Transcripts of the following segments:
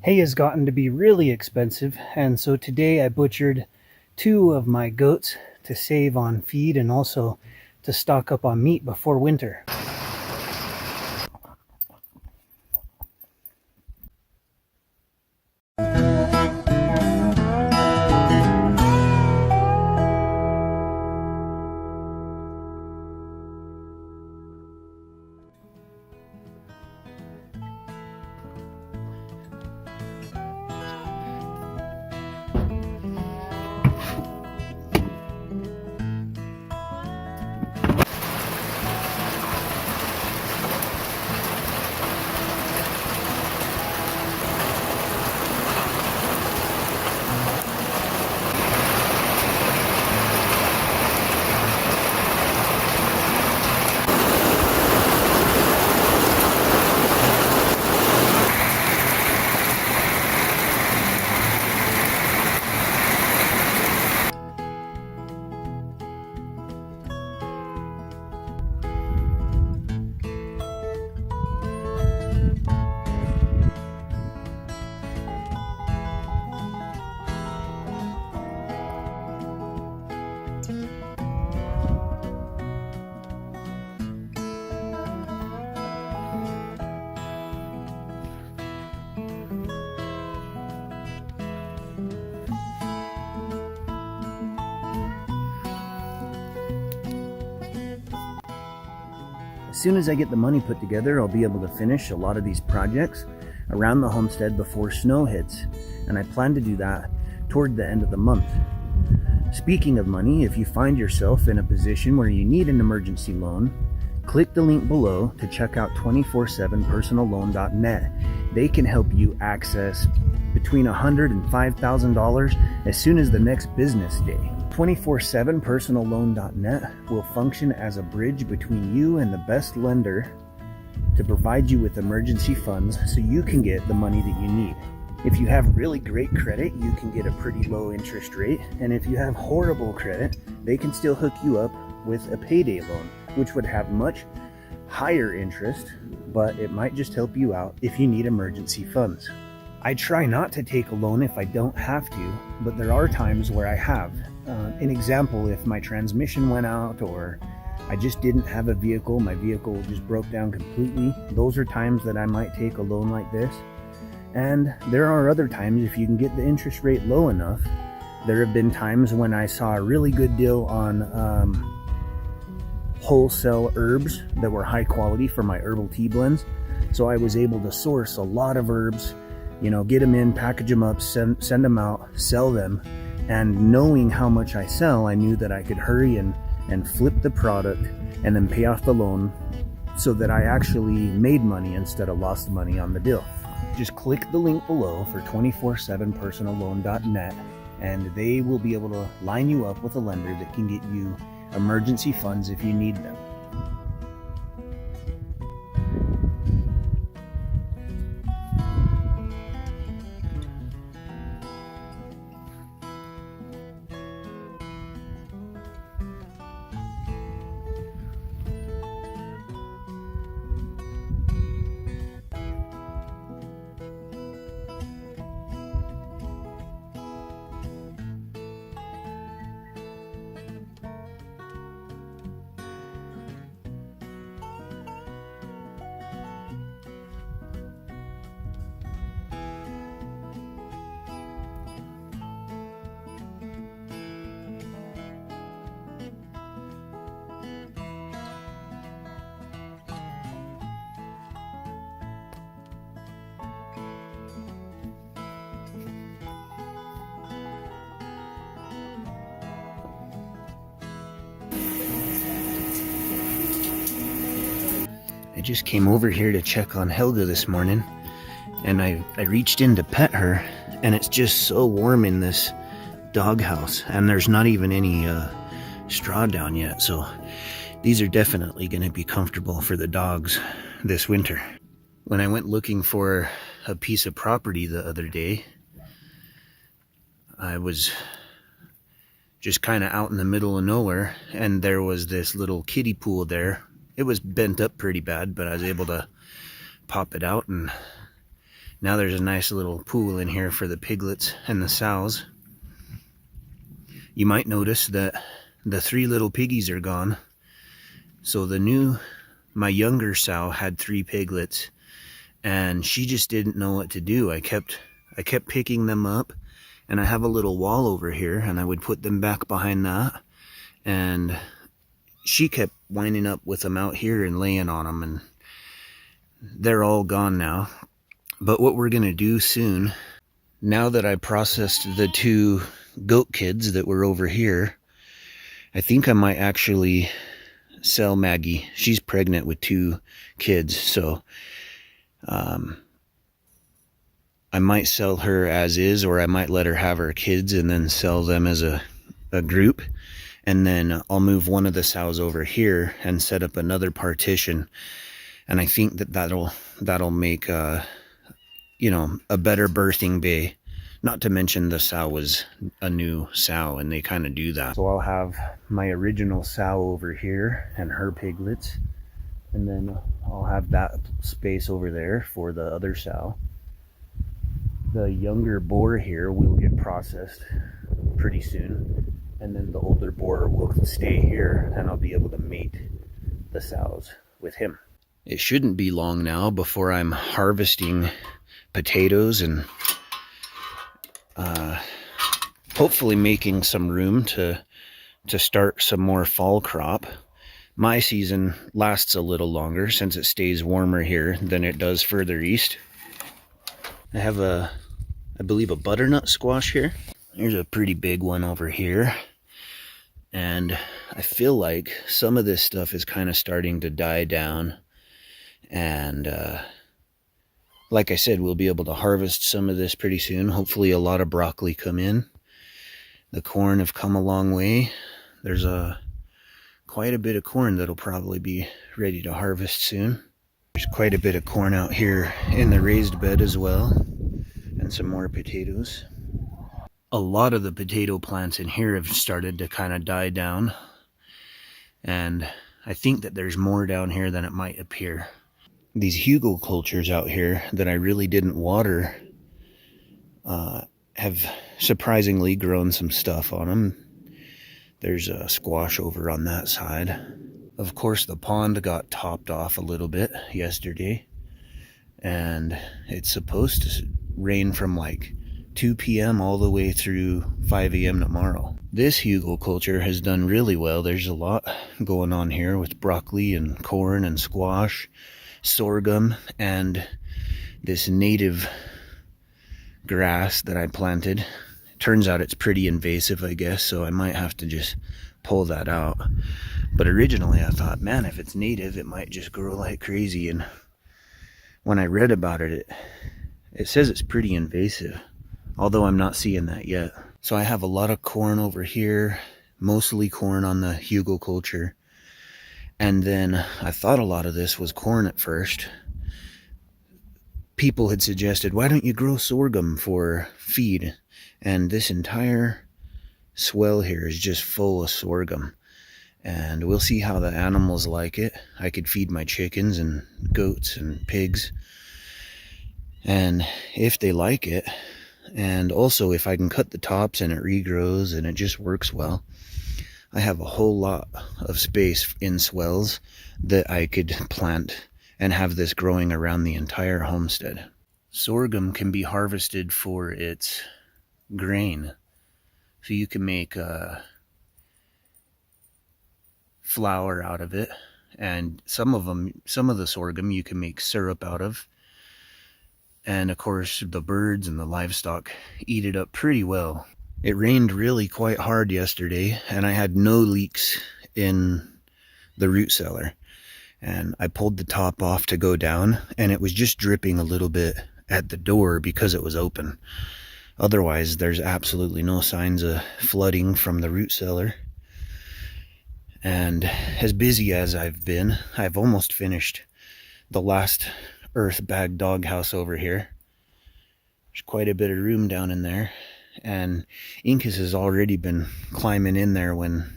Hay has gotten to be really expensive, and so today I butchered 2 of my goats to save on feed and also to stock up on meat before winter. As soon as I get the money put together, I'll be able to finish a lot of these projects around the homestead before snow hits, and I plan to do that toward the end of the month. Speaking of money, if you find yourself in a position where you need an emergency loan, click the link below to check out 247personalloan.net. They can help you access between $100 and $5,000 as soon as the next business day. 247personalloan.net will function as a bridge between you and the best lender to provide you with emergency funds so you can get the money that you need. If you have really great credit, you can get a pretty low interest rate, and if you have horrible credit, they can still hook you up with a payday loan, which would have much higher interest, but it might just help you out if you need emergency funds. I try not to take a loan if I don't have to, but there are times where I have. An example, if my transmission went out or I just didn't have a vehicle, my vehicle just broke down completely, those are times that I might take a loan like this. And there are other times, if you can get the interest rate low enough, there have been times when I saw a really good deal on wholesale herbs that were high quality for my herbal tea blends. So I was able to source a lot of herbs, get them in, package them up, send them out, sell them. And knowing how much I sell, I knew that I could hurry and flip the product and then pay off the loan so that I actually made money instead of lost money on the deal. Just click the link below for 247personalloan.net and they will be able to line you up with a lender that can get you emergency funds if you need them. I just came over here to check on Helga this morning, and I reached in to pet her, and it's just so warm in this doghouse, and there's not even any straw down yet, so these are definitely going to be comfortable for the dogs this winter. When I went looking for a piece of property the other day, I was just kind of out in the middle of nowhere, and there was this little kiddie pool there. It was bent up pretty bad, but I was able to pop it out and Now there's a nice little pool in here for the piglets and the sows. You might notice that the 3 little piggies are gone. So my younger sow had 3 piglets, and she just didn't know what to do. I kept picking them up, and I have a little wall over here, and I would put them back behind that, and she kept winding up with them out here and laying on them, and they're all gone now. But what we're gonna do soon, now that I processed the 2 goat kids that were over here, I think I might actually sell Maggie. She's pregnant with 2 kids, so I might sell her as is, or I might let her have her kids and then sell them as a group. And then I'll move one of the sows over here and set up another partition. And I think that'll make you know, a better birthing bay. Not to mention the sow was a new sow, and they kind of do that. So I'll have my original sow over here and her piglets, and then I'll have that space over there for the other sow. The younger boar here will get processed pretty soon, and then the older boar will stay here, and I'll be able to mate the sows with him. It shouldn't be long now before I'm harvesting potatoes and hopefully making some room to start some more fall crop. My season lasts a little longer since it stays warmer here than it does further east. I have I believe a butternut squash here. Here's a pretty big one over here. And I feel like some of this stuff is kind of starting to die down. And like I said, we'll be able to harvest some of this pretty soon. Hopefully a lot of broccoli come in. The corn have come a long way. There's quite a bit of corn that'll probably be ready to harvest soon. There's quite a bit of corn out here in the raised bed as well, and some more potatoes. A lot of the potato plants in here have started to kind of die down, and I think that there's more down here than it might appear. These Frugal cultures out here that I really didn't water have surprisingly grown some stuff on them. There's a squash over on that side. Of course, the pond got topped off a little bit yesterday, and it's supposed to rain from like 2 p.m. all the way through 5 a.m. tomorrow. This Frugal culture has done really well. There's a lot going on here with broccoli and corn and squash, sorghum, and this native grass that I planted. Turns out it's pretty invasive, I guess, so I might have to just pull that out. But originally I thought, man, if it's native, it might just grow like crazy. And when I read about it, it says it's pretty invasive, although I'm not seeing that yet. So I have a lot of corn over here, mostly corn on the Frugal culture. And then I thought a lot of this was corn at first. People had suggested, why don't you grow sorghum for feed? And this entire swell here is just full of sorghum. And we'll see how the animals like it. I could feed my chickens and goats and pigs. And if they like it, and also if I can cut the tops and it regrows and it just works well, I have a whole lot of space in swells that I could plant and have this growing around the entire homestead. Sorghum can be harvested for its grain. So you can make flour out of it, and some of the sorghum you can make syrup out of. And of course the birds and the livestock eat it up pretty well. It rained really quite hard yesterday, and I had no leaks in the root cellar. And I pulled the top off to go down, and it was just dripping a little bit at the door because it was open. Otherwise, there's absolutely no signs of flooding from the root cellar. And as busy as I've been, I've almost finished the last earth bag doghouse over here. There's quite a bit of room down in there, and Incas has already been climbing in there when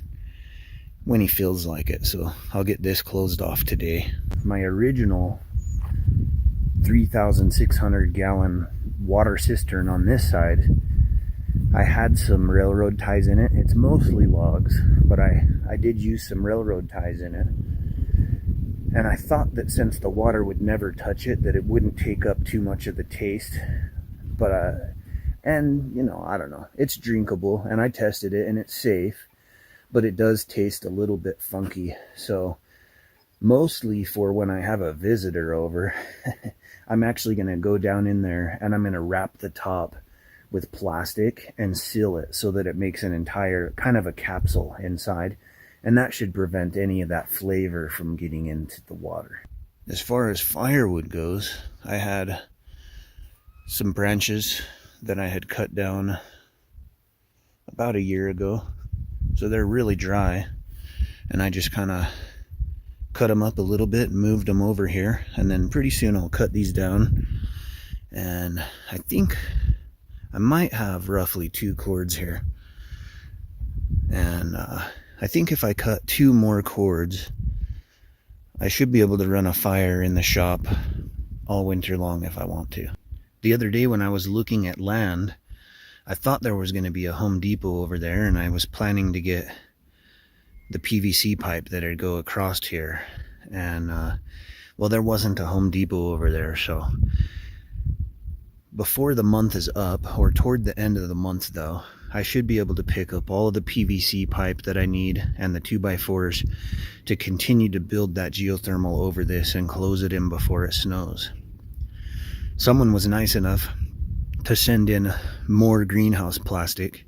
he feels like it, so I'll get this closed off today. My original 3,600 gallon water cistern on this side. I had some railroad ties in it. It's mostly logs, but I did use some railroad ties in it. And I thought that since the water would never touch it, that it wouldn't take up too much of the taste. But, and you know, I don't know. It's drinkable, and I tested it, and it's safe. But it does taste a little bit funky. So, mostly for when I have a visitor over, I'm actually going to go down in there, and I'm going to wrap the top with plastic and seal it so that it makes an entire kind of a capsule inside. And that should prevent any of that flavor from getting into the water. As far as firewood goes, I had some branches that I had cut down about a year ago. So they're really dry. And I just kind of cut them up a little bit and moved them over here. And then pretty soon I'll cut these down. And I think I might have roughly 2 cords here. And I think if I cut 2 more cords, I should be able to run a fire in the shop all winter long if I want to. The other day when I was looking at land, I thought there was going to be a Home Depot over there, and I was planning to get the PVC pipe that would go across here. And, well, there wasn't a Home Depot over there, so before the month is up, or toward the end of the month though, I should be able to pick up all of the PVC pipe that I need and the 2x4s to continue to build that geothermal over this and close it in before it snows. Someone was nice enough to send in more greenhouse plastic.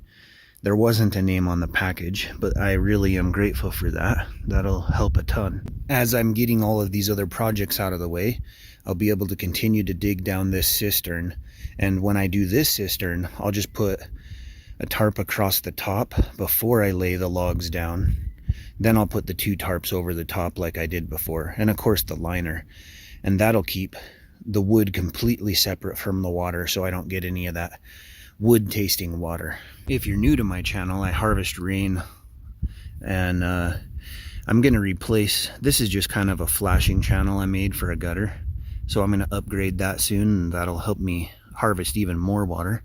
There wasn't a name on the package, but I really am grateful for that. That'll help a ton. As I'm getting all of these other projects out of the way, I'll be able to continue to dig down this cistern. And when I do this cistern, I'll just put a tarp across the top before I lay the logs down. Then I'll put the 2 tarps over the top like I did before. And of course the liner. And that'll keep the wood completely separate from the water so I don't get any of that wood tasting water. If you're new to my channel, I harvest rain. And I'm going to replace, this is just kind of a flashing channel I made for a gutter. So I'm going to upgrade that soon, and that'll help me harvest even more water.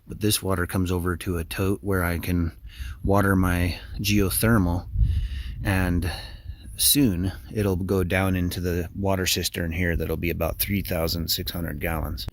But this water comes over to a tote where I can water my geothermal, and soon it'll go down into the water cistern here that'll be about 3,600 gallons.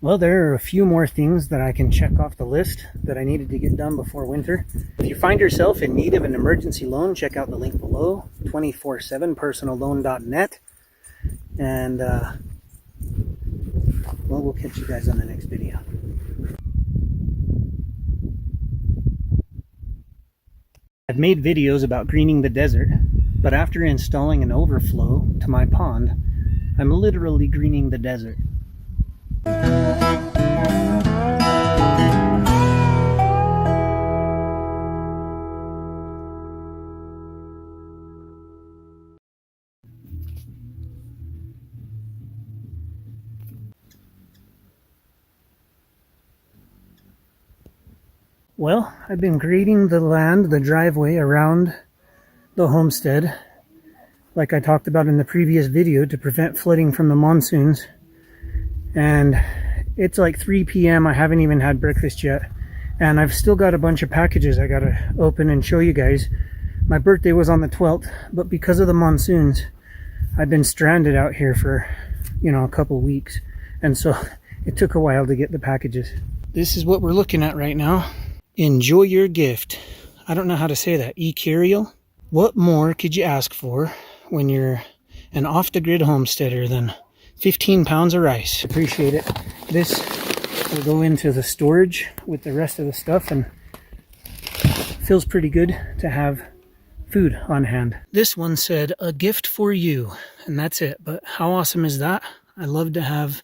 Well, there are a few more things that I can check off the list that I needed to get done before winter. If you find yourself in need of an emergency loan, check out the link below, 247personalloan.net. And, well, we'll catch you guys on the next video. I've made videos about greening the desert, but after installing an overflow to my pond, I'm literally greening the desert. Well, I've been grading the land, the driveway around the homestead, like I talked about in the previous video, to prevent flooding from the monsoons. And it's like 3 p.m. I haven't even had breakfast yet, and I've still got a bunch of packages I gotta open and show you guys. My birthday was on the 12th, but because of the monsoons, I've been stranded out here for, you know, a couple weeks, and so it took a while to get the packages. This is what we're looking at right now. Enjoy your gift. I don't know how to say that. E-Curial? What more could you ask for when you're an off-the-grid homesteader than 15 pounds of rice? Appreciate it. This will go into the storage with the rest of the stuff, and feels pretty good to have food on hand. This one said, a gift for you, and that's it. But how awesome is that? I love to have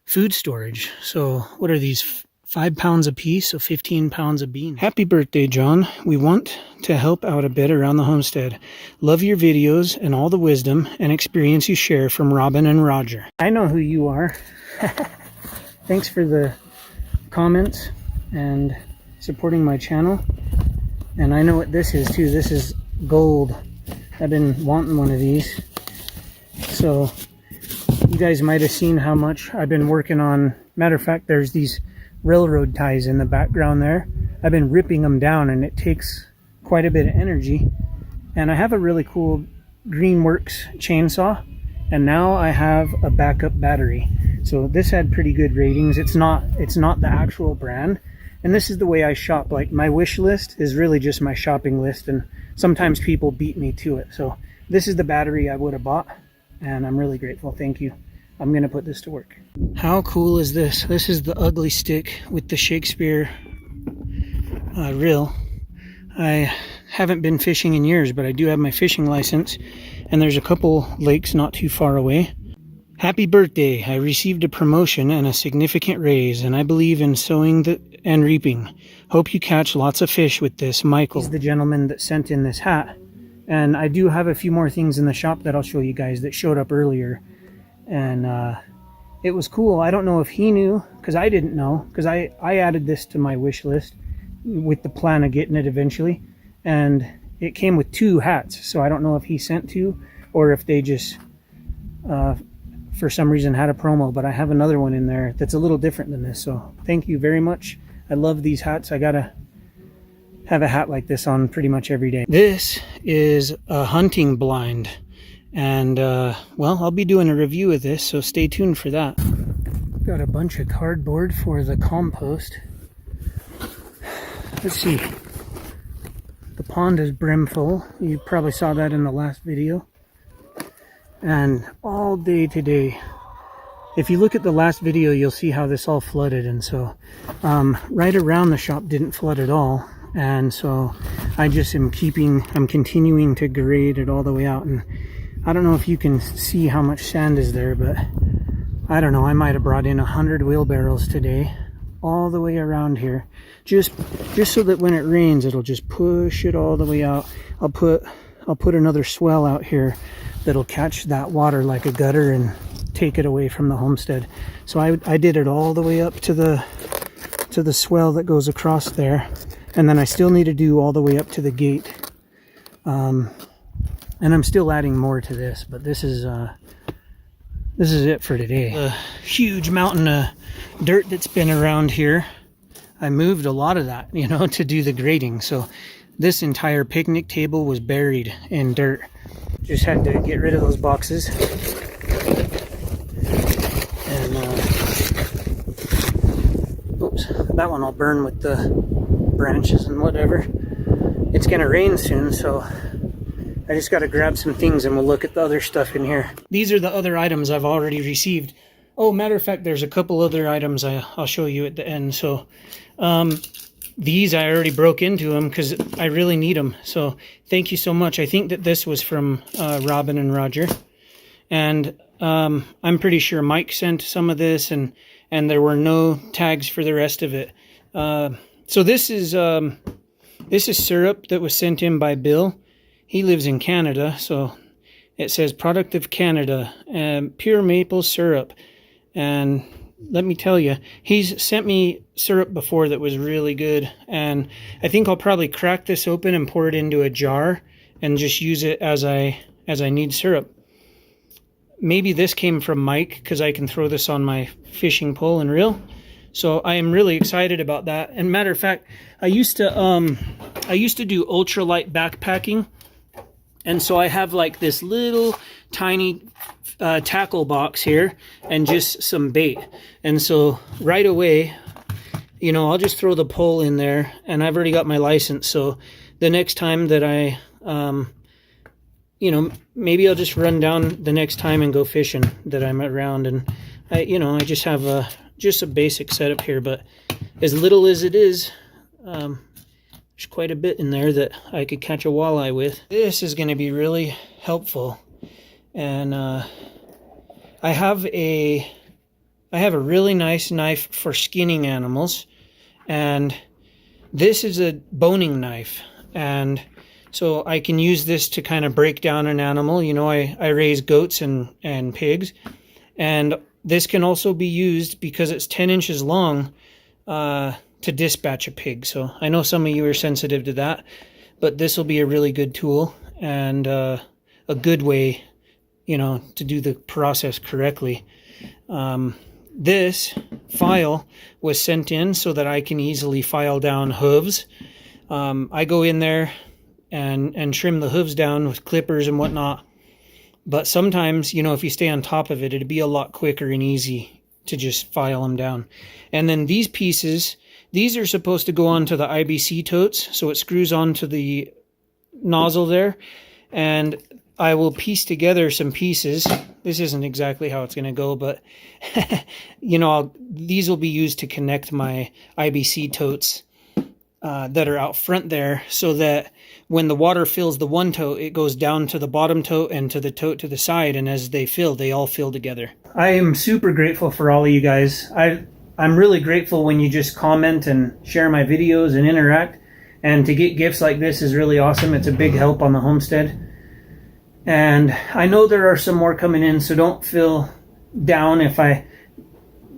food storage. So what are these, 5 pounds a piece, so 15 pounds of beans. Happy birthday, John. We want to help out a bit around the homestead. Love your videos and all the wisdom and experience you share from Robin and Roger. I know who you are. Thanks for the comments and supporting my channel. And I know what this is too. This is gold. I've been wanting one of these. So you guys might have seen how much I've been working on. Matter of fact, there's these railroad ties in the background there. I've been ripping them down, and it takes quite a bit of energy. And I have a really cool Greenworks chainsaw, and now I have a backup battery. So this had pretty good ratings. It's not the actual brand. And this is the way I shop. Like, my wish list is really just my shopping list, and sometimes people beat me to it. So this is the battery I would have bought, and I'm really grateful. Thank you. I'm gonna put this to work. How cool is this? This is the ugly stick with the Shakespeare reel. I haven't been fishing in years, but I do have my fishing license, and there's a couple lakes not too far away. Happy birthday. I received a promotion and a significant raise, and I believe in sowing and reaping. Hope you catch lots of fish with this, Michael. He's the gentleman that sent in this hat. And I do have a few more things in the shop that I'll show you guys that showed up earlier. And it was cool. I don't know if he knew, because I didn't know, because I added this to my wish list with the plan of getting it eventually. And it came with 2 hats, so I don't know if he sent 2 or if they just for some reason had a promo. But I have another one in there that's a little different than this, so thank you very much. I love these hats. I gotta have a hat like this on pretty much every day. This is a hunting blind. And, well, I'll be doing a review of this, so stay tuned for that. Got a bunch of cardboard for the compost. Let's see. The pond is brimful. You probably saw that in the last video. And all day today, if you look at the last video, you'll see how this all flooded. And so, right around the shop didn't flood at all. And so I just I'm continuing to grade it all the way out. And I don't know if you can see how much sand is there, but I don't know. I might have brought in 100 wheelbarrows today, all the way around here, just so that when it rains, it'll just push it all the way out. I'll put another swell out here that'll catch that water like a gutter and take it away from the homestead. So I did it all the way up to the swell that goes across there, and then I still need to do all the way up to the gate. And I'm still adding more to this, but this is it for today. A huge mountain of dirt that's been around here. I moved a lot of that, to do the grading. So this entire picnic table was buried in dirt. Just had to get rid of those boxes. And, oops, that one I'll burn with the branches and whatever. It's gonna rain soon, so I just got to grab some things and we'll look at the other stuff in here. These are the other items I've already received. Oh, matter of fact, there's a couple other items I'll show you at the end. So these I already broke into them because I really need them. So thank you so much. I think that this was from Robin and Roger. And I'm pretty sure Mike sent some of this, and there were no tags for the rest of it. So this is syrup that was sent in by Bill. He lives in Canada, so it says product of Canada, pure maple syrup. And let me tell you, he's sent me syrup before that was really good. And I think I'll probably crack this open and pour it into a jar and just use it as I need syrup. Maybe this came from Mike, because I can throw this on my fishing pole and reel. So I am really excited about that. And matter of fact, I used to do ultralight backpacking. And so I have like this little tiny tackle box here and just some bait. And so right away, I'll just throw the pole in there, and I've already got my license. So the next time that I, maybe I'll just run down the next time and go fishing that I'm around. And I just have a basic setup here, but as little as it is, there's quite a bit in there that I could catch a walleye with. This is going to be really helpful. And I have a really nice knife for skinning animals. And this is a boning knife, and so I can use this to kind of break down an animal. You know, I raise goats and pigs, and this can also be used because it's 10 inches long to dispatch a pig. So I know some of you are sensitive to that, but this will be a really good tool and a good way, you know, to do the process correctly. This file was sent in so that I can easily file down hooves. I go in there and trim the hooves down with clippers and whatnot. But sometimes, you know, if you stay on top of it, it'd be a lot quicker and easy to just file them down. And then these pieces, these are supposed to go onto the IBC totes, so it screws onto the nozzle there. And I will piece together some pieces. This isn't exactly how it's going to go, but you know, these will be used to connect my IBC totes that are out front there, so that when the water fills the one tote, it goes down to the bottom tote and to the tote to the side, and as they fill, they all fill together. I am super grateful for all of you guys. I'm really grateful when you just comment and share my videos and interact, and to get gifts like this is really awesome. It's a big help on the homestead. And I know there are some more coming in, so don't feel down if I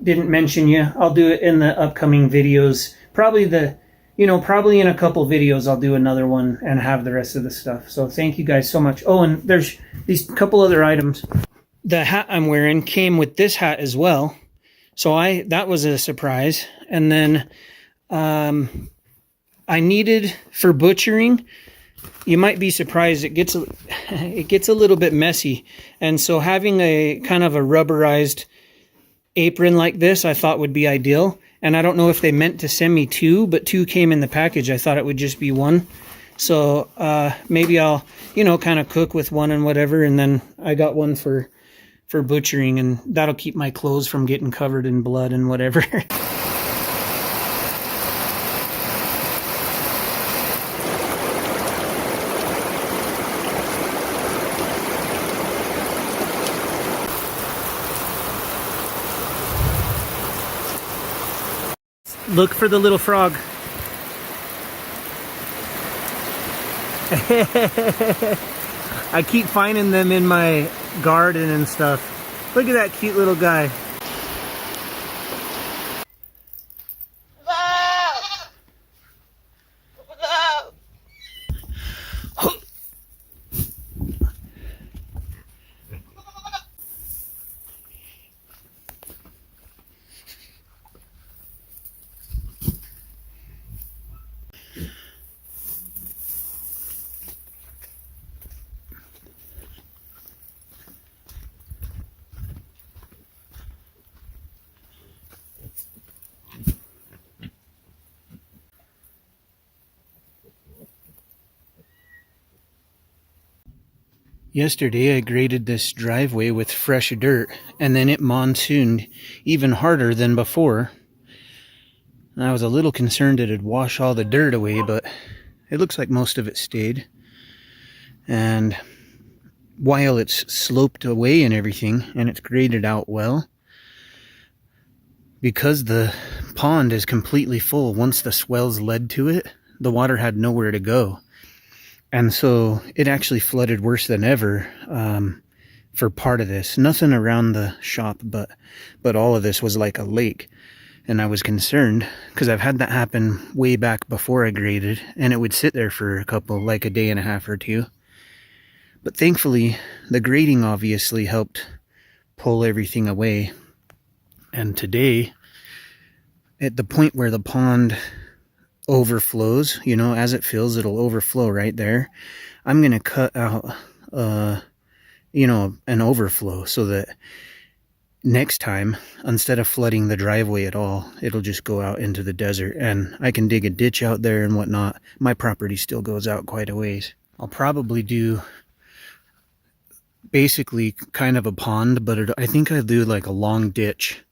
didn't mention you. I'll do it in the upcoming videos. Probably in a couple videos I'll do another one and have the rest of the stuff. So thank you guys so much. Oh, and there's these couple other items. The hat I'm wearing came with this hat as well. So that was a surprise. And then I needed for butchering, you might be surprised, it gets a little bit messy. And so having a kind of a rubberized apron like this I thought would be ideal. And I don't know if they meant to send me two, but two came in the package. I thought it would just be one. So maybe I'll, you know, kind of cook with one and whatever. And then I got one for butchering, and that'll keep my clothes from getting covered in blood and whatever. Look for the little frog. I keep finding them in my garden and stuff. Look at that cute little guy. Yesterday I graded this driveway with fresh dirt, and then it monsooned even harder than before. I was a little concerned it'd wash all the dirt away, but it looks like most of it stayed. And while it's sloped away and everything, and it's graded out well, because the pond is completely full, once the swells led to it, the water had nowhere to go. And so it actually flooded worse than ever for part of this. Nothing around the shop, but all of this was like a lake. And I was concerned because I've had that happen way back before I graded, and it would sit there for like a day and a half or two. But thankfully, the grading obviously helped pull everything away. And today, at the point where the pond overflows, you know, as it fills, it'll overflow right there. I'm going to cut out, you know, an overflow so that next time, instead of flooding the driveway at all, it'll just go out into the desert, and I can dig a ditch out there and whatnot. My property still goes out quite a ways. I'll probably do basically kind of a pond, but I think I'll do like a long ditch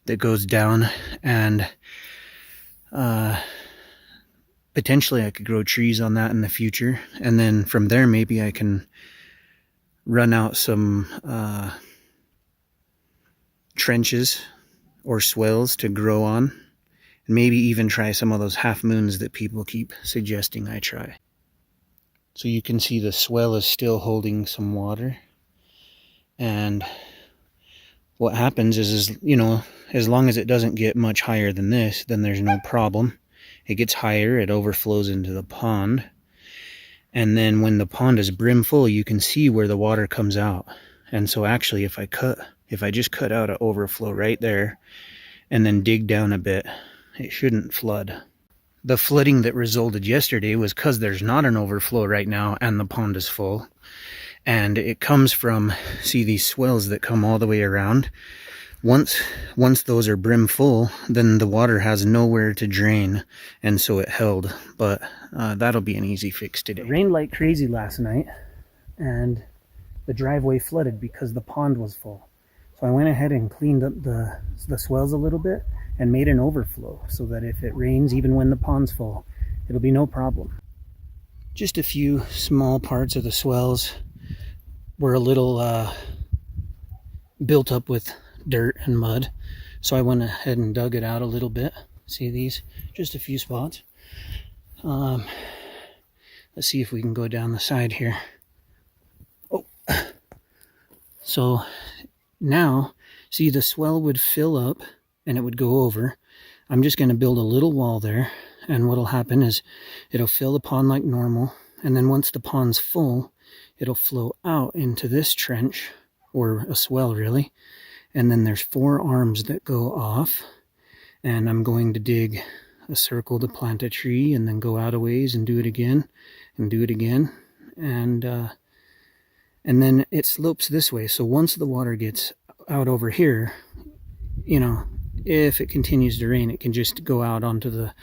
that goes down, and potentially I could grow trees on that in the future. And then from there, maybe I can run out some trenches or swells to grow on. and maybe even try some of those half moons that people keep suggesting I try. So you can see the swell is still holding some water. And what happens is, you know, as long as it doesn't get much higher than this, then there's no problem. It gets higher, it overflows into the pond. And then when the pond is brim full, you can see where the water comes out. And so actually, if I just cut out an overflow right there and then dig down a bit, it shouldn't flood. The flooding that resulted yesterday was because there's not an overflow right now and the pond is full. And it comes from, see these swells that come all the way around. Once those are brim full, then the water has nowhere to drain, and so it held. But that'll be an easy fix today. It rained like crazy last night, and the driveway flooded because the pond was full. So I went ahead and cleaned up the swells a little bit and made an overflow so that if it rains, even when the pond's full, it'll be no problem. Just a few small parts of the swells were a little built up with dirt and mud, so I went ahead and dug it out a little bit. See these? Just a few spots. Let's see if we can go down the side here. Oh, so now see, the swell would fill up and it would go over. I'm just going to build a little wall there, and what'll happen is it'll fill the pond like normal, and then once the pond's full, it'll flow out into this trench, or a swell really. And then there's 4 arms that go off, and I'm going to dig a circle to plant a tree, and then go out a ways and do it again, and do it again, and then it slopes this way. So once the water gets out over here, you know, if it continues to rain, it can just go out onto the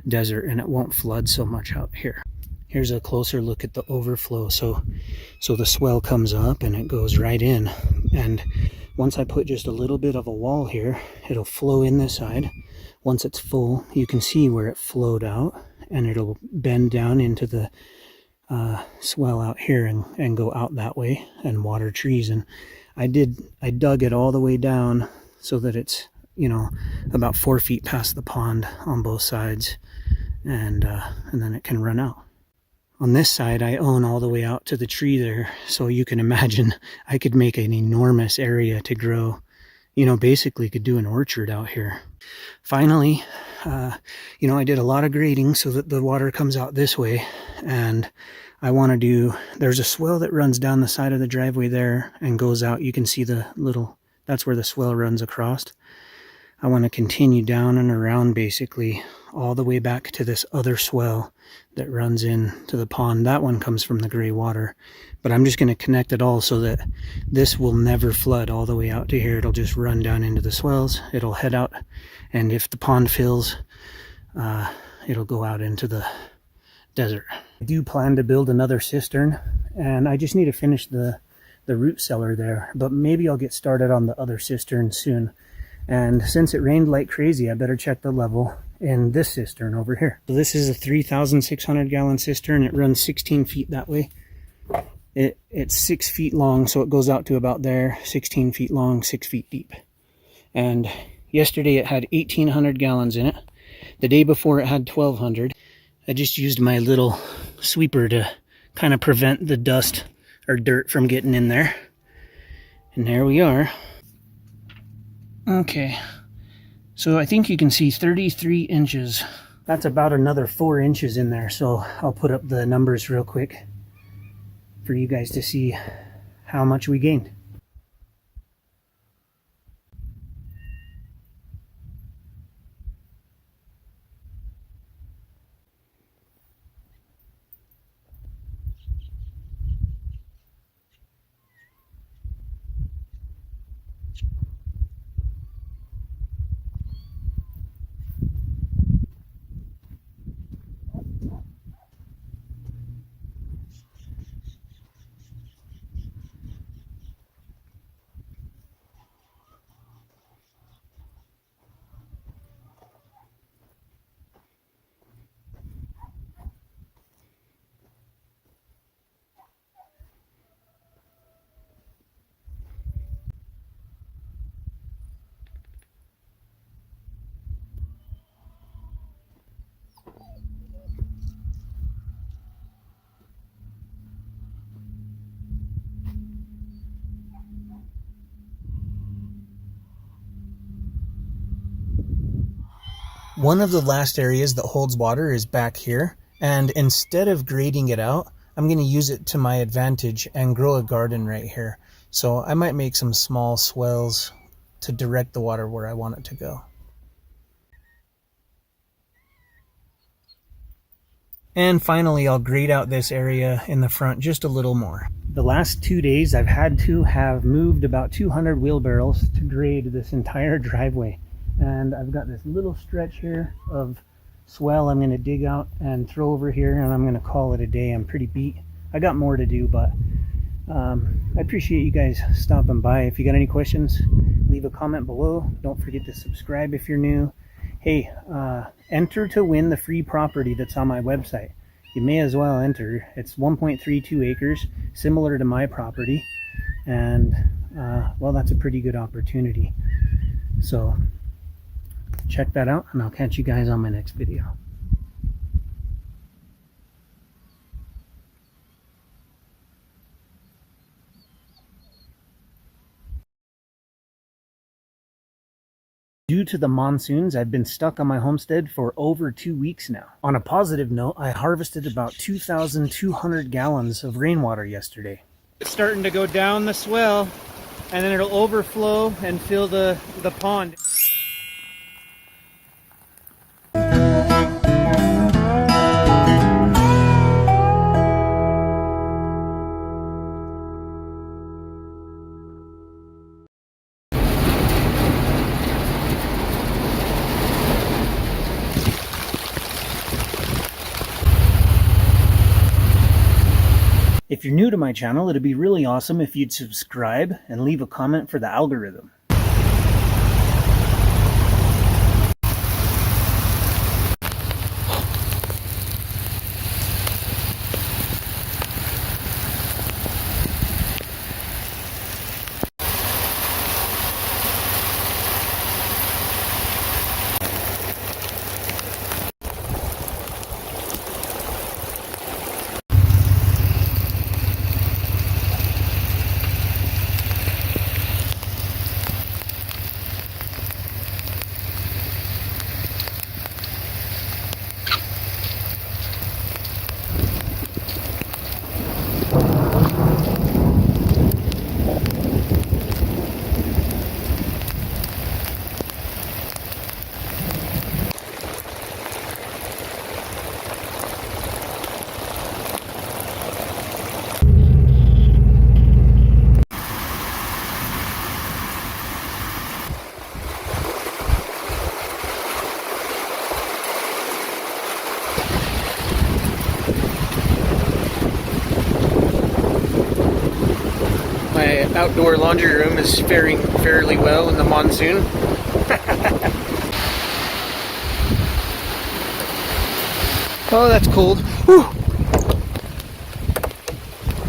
desert and it won't flood so much out here. Here's a closer look at the overflow. So the swell comes up and it goes right in, and once I put just a little bit of a wall here, it'll flow in this side. Once it's full, you can see where it flowed out, and it'll bend down into the swell out here and go out that way and water trees. And I dug it all the way down so that it's, you know, about 4 feet past the pond on both sides, and then it can run out. On this side, I own all the way out to the tree there, so you can imagine I could make an enormous area to grow. You know, basically could do an orchard out here. Finally, you know, I did a lot of grading so that the water comes out this way, and I want to do, there's a swell that runs down the side of the driveway there and goes out. You can see the little, that's where the swell runs across. I want to continue down and around basically all the way back to this other swell that runs into the pond. That one comes from the gray water, but I'm just going to connect it all so that this will never flood all the way out to here. It'll just run down into the swells. It'll head out, and if the pond fills, it'll go out into the desert. I do plan to build another cistern, and I just need to finish the root cellar there, but maybe I'll get started on the other cistern soon. And since it rained like crazy, I better check the level in this cistern over here. So this is a 3,600 gallon cistern. It runs 16 feet that way. It's 6 feet long, so it goes out to about there, 16 feet long, 6 feet deep. And yesterday it had 1,800 gallons in it. The day before it had 1,200. I just used my little sweeper to kind of prevent the dust or dirt from getting in there. And there we are. Okay, so I think you can see 33 inches. That's about another 4 inches in there, so I'll put up the numbers real quick for you guys to see how much we gained. One of the last areas that holds water is back here, and instead of grading it out, I'm going to use it to my advantage and grow a garden right here. So I might make some small swells to direct the water where I want it to go. And finally, I'll grade out this area in the front just a little more. The last 2 days, I've had to have moved about 200 wheelbarrows to grade this entire driveway. And I've got this little stretch here of swell I'm going to dig out and throw over here, and I'm going to call it a day. I'm pretty beat. I got more to do, but I appreciate you guys stopping by. If you got any questions, leave a comment below. Don't forget to subscribe if you're new. Hey, enter to win the free property that's on my website. You may as well enter. It's 1.32 acres, similar to my property, and well, that's a pretty good opportunity. So check that out, and I'll catch you guys on my next video. Due to the monsoons, I've been stuck on my homestead for over 2 weeks now. On a positive note, I harvested about 2,200 gallons of rainwater yesterday. It's starting to go down the swell, and then it'll overflow and fill the pond. If you're new to my channel, it'd be really awesome if you'd subscribe and leave a comment for the algorithm. My outdoor laundry room is faring fairly well in the monsoon. Oh, that's cold. Whew.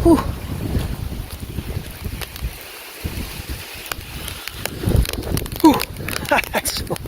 Whew. Whew. That's so cold.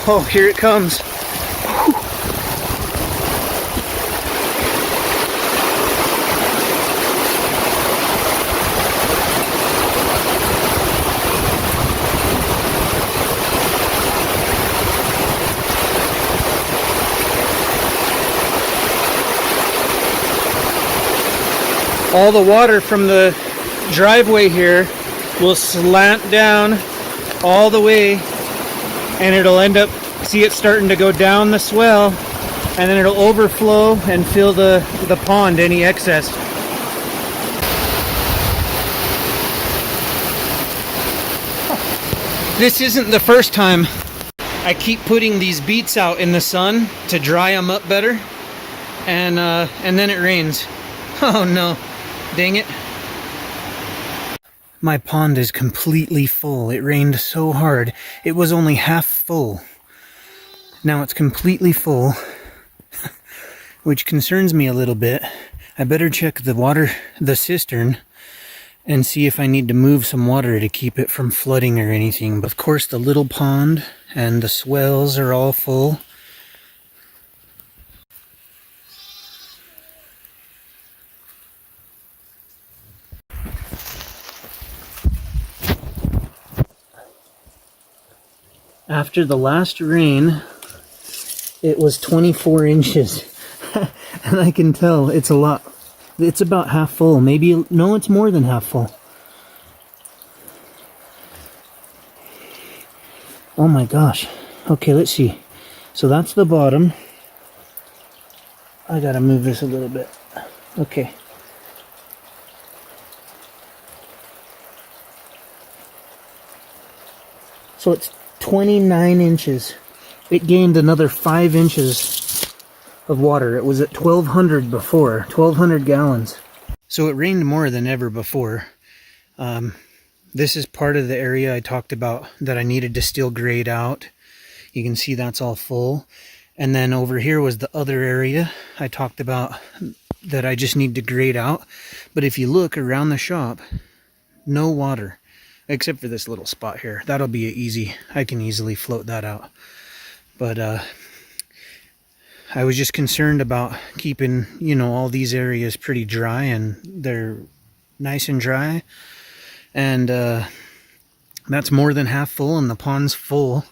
Oh, here it comes. All the water from the driveway here will slant down all the way, and it'll end up, see it starting to go down the swell, and then it'll overflow and fill the pond, any excess. This isn't the first time I keep putting these beets out in the sun to dry them up better, and then it rains. Oh no, dang it. My pond is completely full. It rained so hard. It was only half full. Now it's completely full, which concerns me a little bit. I better check the cistern, and see if I need to move some water to keep it from flooding or anything. But of course, the little pond and the swells are all full. After the last rain, it was 24 inches. And I can tell it's a lot. It's about half full. Maybe, no, it's more than half full. Oh my gosh. Okay, let's see. So that's the bottom. I gotta move this a little bit. Okay. So it's 29 inches. It gained another 5 inches of water. It was at 1,200 before, 1,200 gallons. So it rained more than ever before. This is part of the area I talked about that I needed to still grade out. You can see that's all full. And then over here was the other area I talked about that I just need to grade out. But if you look around the shop, no water, except for this little spot here. That'll be easy. I can easily float that out. But I was just concerned about keeping, you know, all these areas pretty dry, and they're nice and dry. And that's more than half full, and the pond's full.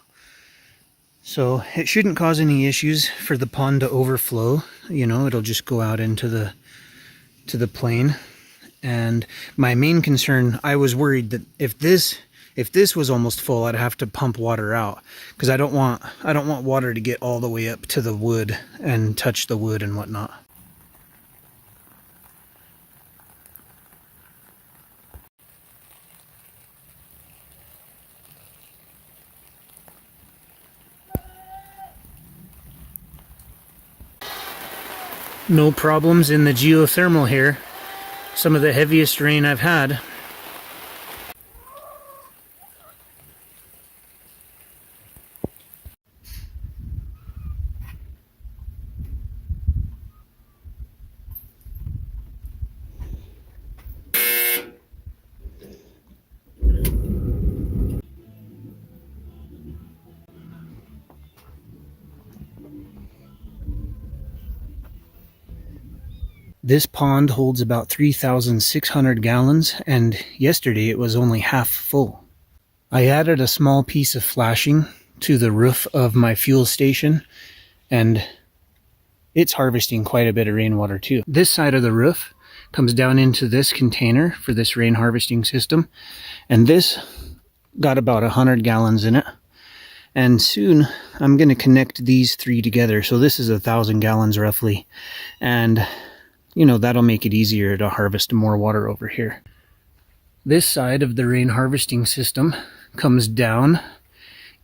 So it shouldn't cause any issues for the pond to overflow. You know, it'll just go out into the plain. And my main concern, I was worried that if this was almost full, I'd have to pump water out, because I don't want water to get all the way up to the wood and touch the wood and whatnot. No problems in the geothermal here. Some of the heaviest rain I've had. This pond holds about 3,600 gallons, and yesterday it was only half full. I added a small piece of flashing to the roof of my fuel station, and it's harvesting quite a bit of rainwater too. This side of the roof comes down into this container for this rain harvesting system, and this got about 100 gallons in it. And soon I'm going to connect these three together. So this is 1,000 gallons roughly, and you know, that'll make it easier to harvest more water over here. This side of the rain harvesting system comes down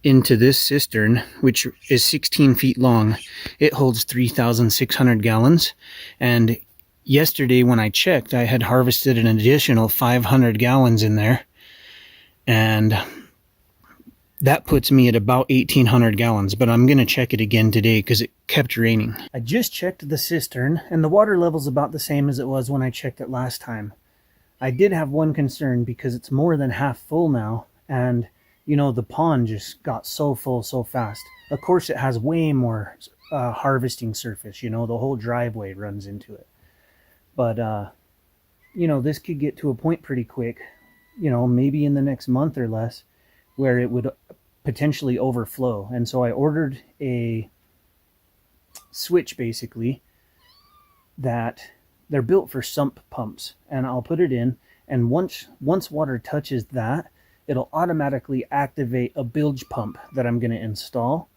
into this cistern, which is 16 feet long. It holds 3,600 gallons. And yesterday when I checked, I had harvested an additional 500 gallons in there. And that puts me at about 1,800 gallons, but I'm going to check it again today because it kept raining. I just checked the cistern, and the water level's about the same as it was when I checked it last time. I did have one concern because it's more than half full now, and, you know, the pond just got so full so fast. Of course, it has way more harvesting surface, you know, the whole driveway runs into it. But, you know, this could get to a point pretty quick, you know, maybe in the next month or less, where it would potentially overflow. And so I ordered a switch, basically, that they're built for sump pumps, and I'll put it in, and once water touches that, it'll automatically activate a bilge pump that I'm going to install.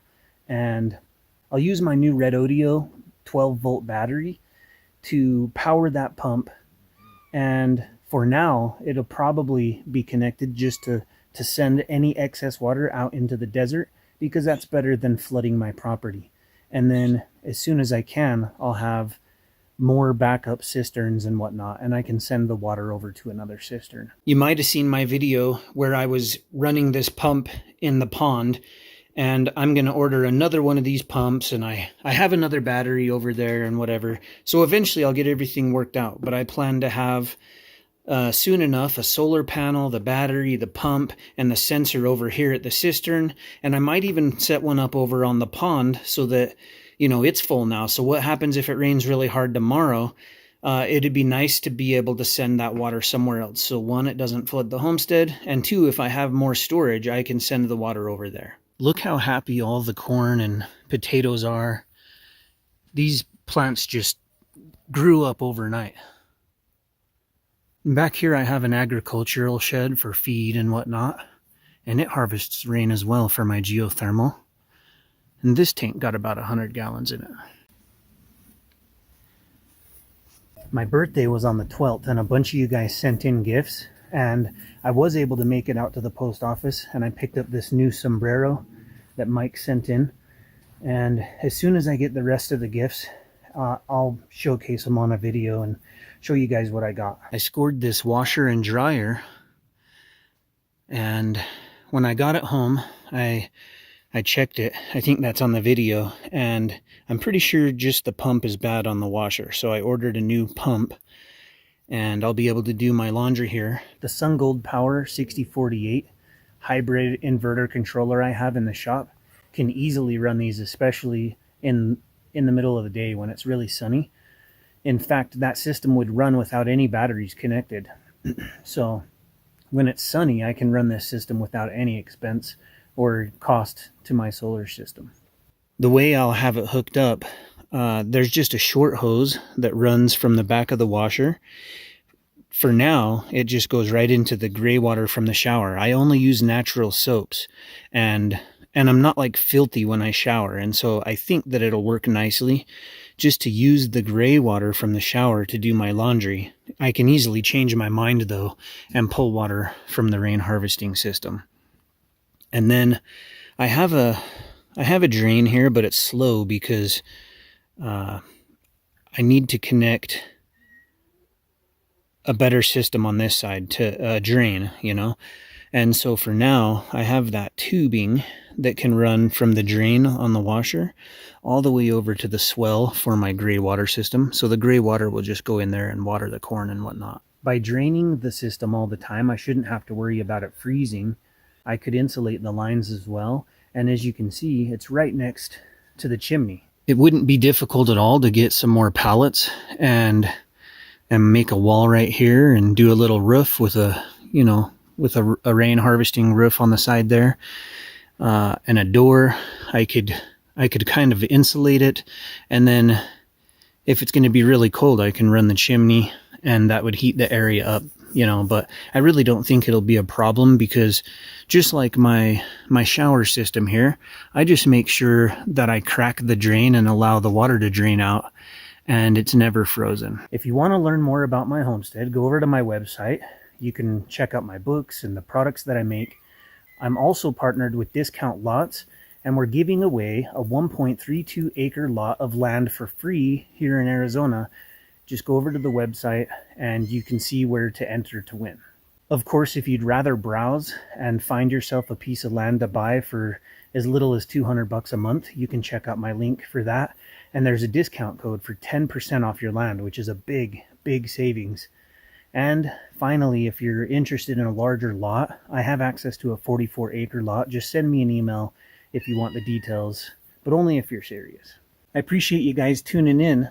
And I'll use my new Red Odeo 12-volt battery to power that pump, and for now it'll probably be connected just to send any excess water out into the desert, because that's better than flooding my property. And then as soon as I can, I'll have more backup cisterns and whatnot, and I can send the water over to another cistern. You might have seen my video where I was running this pump in the pond, and I'm going to order another one of these pumps, and I have another battery over there and whatever. So eventually I'll get everything worked out, but I plan to have soon enough a solar panel, the battery, the pump, and the sensor over here at the cistern. And I might even set one up over on the pond so that, you know, it's full now. So what happens if it rains really hard tomorrow? It'd be nice to be able to send that water somewhere else. So one, it doesn't flood the homestead. And two, if I have more storage, I can send the water over there. Look how happy all the corn and potatoes are. These plants just grew up overnight. Back here I have an agricultural shed for feed and whatnot, and it harvests rain as well for my geothermal. And this tank got about 100 gallons in it. My birthday was on the 12th, and a bunch of you guys sent in gifts, and I was able to make it out to the post office, and I picked up this new sombrero that Mike sent in. And as soon as I get the rest of the gifts, I'll showcase them on a video and show you guys what I got. I scored this washer and dryer, and when I got it home, I checked it. I think that's on the video, and I'm pretty sure just the pump is bad on the washer. So I ordered a new pump, and I'll be able to do my laundry here. The SunGold Power 6048 hybrid inverter controller I have in the shop can easily run these, especially in the middle of the day when it's really sunny. In fact, that system would run without any batteries connected. So when it's sunny, I can run this system without any expense or cost to my solar system. The way I'll have it hooked up, there's just a short hose that runs from the back of the washer. For now, it just goes right into the gray water from the shower. I only use natural soaps, and I'm not like filthy when I shower, and so I think that it'll work nicely just to use the gray water from the shower to do my laundry. I can easily change my mind though and pull water from the rain harvesting system. And then I have a drain here, but it's slow because I need to connect a better system on this side to drain, you know. And so for now, I have that tubing that can run from the drain on the washer all the way over to the swell for my gray water system. So the gray water will just go in there and water the corn and whatnot. By draining the system all the time, I shouldn't have to worry about it freezing. I could insulate the lines as well. And as you can see, it's right next to the chimney. It wouldn't be difficult at all to get some more pallets and make a wall right here and do a little roof with a rain harvesting roof on the side there, and a door. I could kind of insulate it, and then if it's going to be really cold, I can run the chimney, and that would heat the area up, you know. But I really don't think it'll be a problem, because just like my shower system here, I just make sure that I crack the drain and allow the water to drain out, and it's never frozen. If you want to learn more about my homestead, go over to my website. You can check out my books and the products that I make. I'm also partnered with Discount Lots, and we're giving away a 1.32 acre lot of land for free here in Arizona. Just go over to the website and you can see where to enter to win. Of course, if you'd rather browse and find yourself a piece of land to buy for as little as $200 a month, you can check out my link for that. And there's a discount code for 10% off your land, which is a big, big savings. And finally, if you're interested in a larger lot, I have access to a 44 acre lot. Just send me an email if you want the details, but only if you're serious. I appreciate you guys tuning in.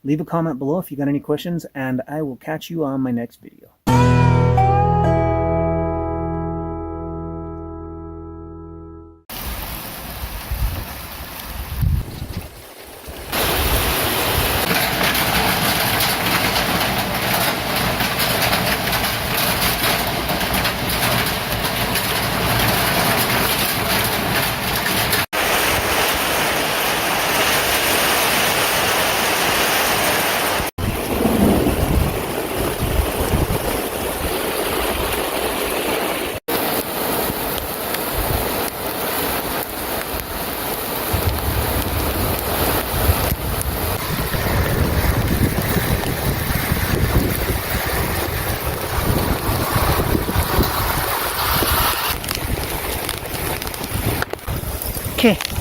Leave a comment below if you got any questions, and I will catch you on my next video. Okay.